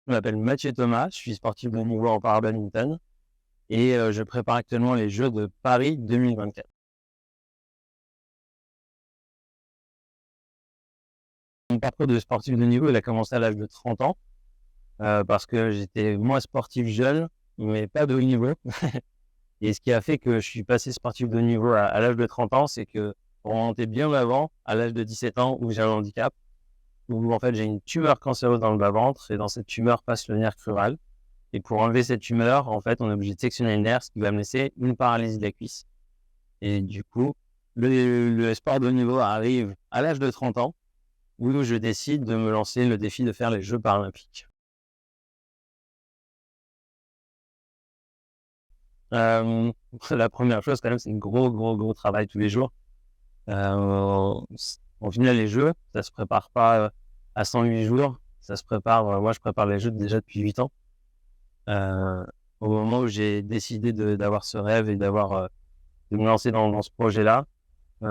Je m'appelle Mathieu Thomas, je suis sportif de haut niveau en para-badminton et je prépare actuellement les Jeux de Paris 2024. Mon parcours de sportif de niveau, il a commencé à l'âge de 30 ans parce que j'étais moi sportif jeune, mais pas de haut niveau. Et ce qui a fait que je suis passé sportif de haut niveau à l'âge de 30 ans, c'est que pour remonter bien avant, à l'âge de 17 ans où j'ai un handicap, où en fait j'ai une tumeur cancéreuse dans le bas-ventre et dans cette tumeur passe le nerf crural. Et pour enlever cette tumeur, en fait, on est obligé de sectionner le nerf, ce qui va me laisser une paralysie de la cuisse. Et du coup, le sport de haut niveau arrive à l'âge de 30 ans, où je décide de me lancer le défi de faire les Jeux paralympiques. La première chose, quand même, c'est un gros travail tous les jours. Au final, les Jeux, ça se prépare pas à 108 jours. Ça se prépare, moi, je prépare les Jeux déjà depuis 8 ans. Au moment où j'ai décidé d'avoir ce rêve et de me lancer dans ce projet-là,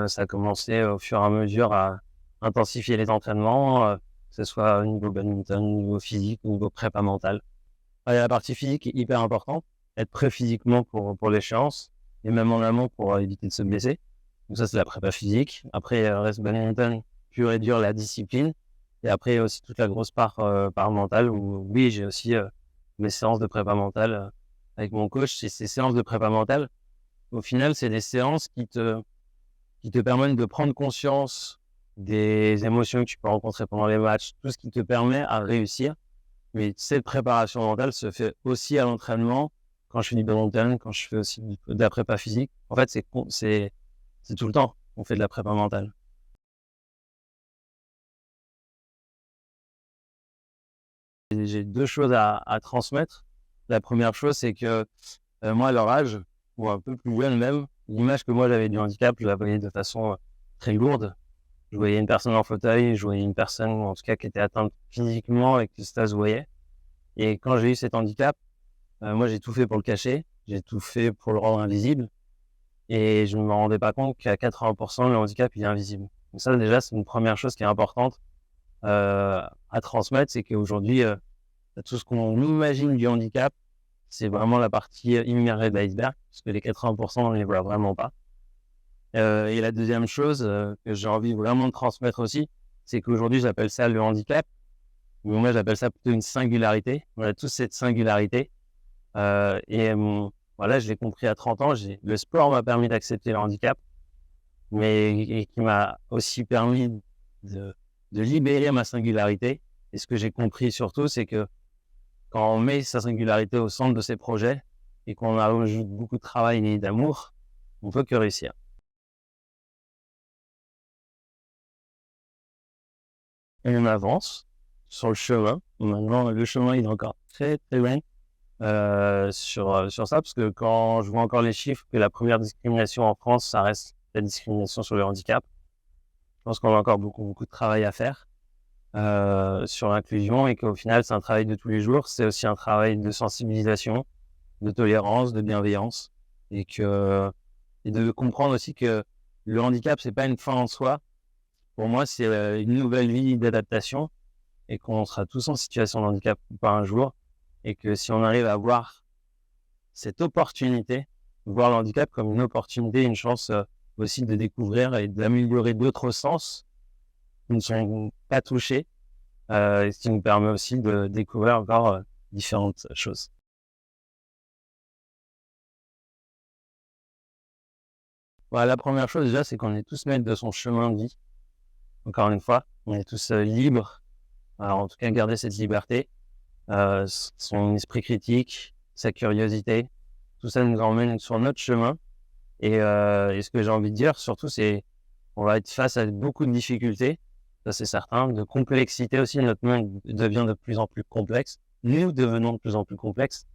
ça a commencé au fur et à mesure à intensifier les entraînements, que ce soit au niveau badminton, au niveau physique, au niveau prépa mentale. La partie physique est hyper importante, être prêt physiquement pour l'échéance et même en amont pour éviter de se blesser. Donc ça, c'est la prépa physique. Après, il reste badminton, pur et dur, la discipline. Et après, il y a aussi toute la grosse part mentale où, oui, j'ai aussi mes séances de prépa mentale avec mon coach. Et ces séances de prépa mentale, au final, c'est des séances qui te permettent de prendre conscience des émotions que tu peux rencontrer pendant les matchs, tout ce qui te permet à réussir. Mais cette préparation mentale se fait aussi à l'entraînement, quand je fais du badminton, quand je fais aussi de la prépa physique. En fait, c'est tout le temps qu'on fait de la prépa mentale. Et j'ai deux choses à transmettre. La première chose, c'est que moi, à leur âge, ou un peu plus jeune même, l'image que moi j'avais du handicap, je la voyais de façon très lourde. Je voyais une personne en fauteuil, je voyais une personne, en tout cas, qui était atteinte physiquement et que ça se voyait. Et quand j'ai eu cet handicap, moi, j'ai tout fait pour le cacher, j'ai tout fait pour le rendre invisible. Et je ne me rendais pas compte qu'à 80%, le handicap, il est invisible. Donc ça, déjà, c'est une première chose qui est importante à transmettre, c'est qu'aujourd'hui, tout ce qu'on imagine du handicap, c'est vraiment la partie immergée de l'iceberg, parce que les 80%, on ne les voit vraiment pas. Et la deuxième chose que j'ai envie vraiment de transmettre aussi, c'est qu'aujourd'hui, j'appelle ça le handicap, mais moi, j'appelle ça plutôt une singularité. On a tous cette singularité. Voilà, je l'ai compris à 30 ans. Le sport m'a permis d'accepter le handicap, mais et qui m'a aussi permis de libérer ma singularité. Et ce que j'ai compris surtout, c'est que quand on met sa singularité au centre de ses projets et qu'on ajoute beaucoup de travail et d'amour, on peut que réussir. Et on avance sur le chemin. Maintenant, le chemin, il est encore très loin sur ça, parce que quand je vois encore les chiffres, que la première discrimination en France, ça reste la discrimination sur le handicap. Je pense qu'on a encore beaucoup de travail à faire sur l'inclusion et qu'au final, c'est un travail de tous les jours. C'est aussi un travail de sensibilisation, de tolérance, de bienveillance et de comprendre aussi que le handicap, c'est pas une fin en soi. Pour moi, c'est une nouvelle vie d'adaptation et qu'on sera tous en situation de handicap ou pas un jour et que si on arrive à voir cette opportunité, voir le handicap comme une opportunité, une chance aussi de découvrir et d'améliorer d'autres sens qui ne sont pas touchés, ce qui nous permet aussi de découvrir encore différentes choses. Voilà, la première chose déjà, c'est qu'on est tous maîtres de son chemin de vie. Encore une fois, on est tous libres. Alors, en tout cas, garder cette liberté, son esprit critique, sa curiosité, tout ça nous emmène sur notre chemin. Et ce que j'ai envie de dire, surtout, c'est qu'on va être face à beaucoup de difficultés, ça c'est certain, de complexité aussi. Notre monde devient de plus en plus complexe. Nous devenons de plus en plus complexes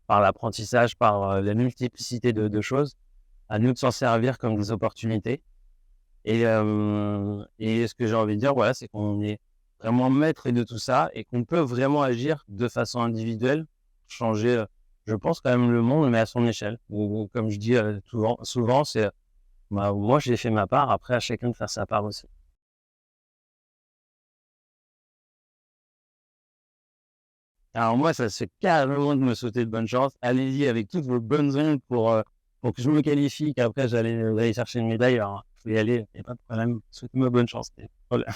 par l'apprentissage, par la multiplicité de choses. À nous de s'en servir comme des opportunités. Et ce que j'ai envie de dire, voilà, c'est qu'on est vraiment maître de tout ça et qu'on peut vraiment agir de façon individuelle, changer, je pense quand même le monde, mais à son échelle. Ou comme je dis souvent, c'est moi j'ai fait ma part, après à chacun de faire sa part aussi. Alors moi, ça se fait carrément de me souhaiter de bonne chance. Allez-y avec toutes vos bonnes ondes pour que je me qualifie, qu'après j'allais chercher une médaille. Alors, il faut y aller, il n'y a pas de problème. Souhaitez-moi bonne chance. Voilà.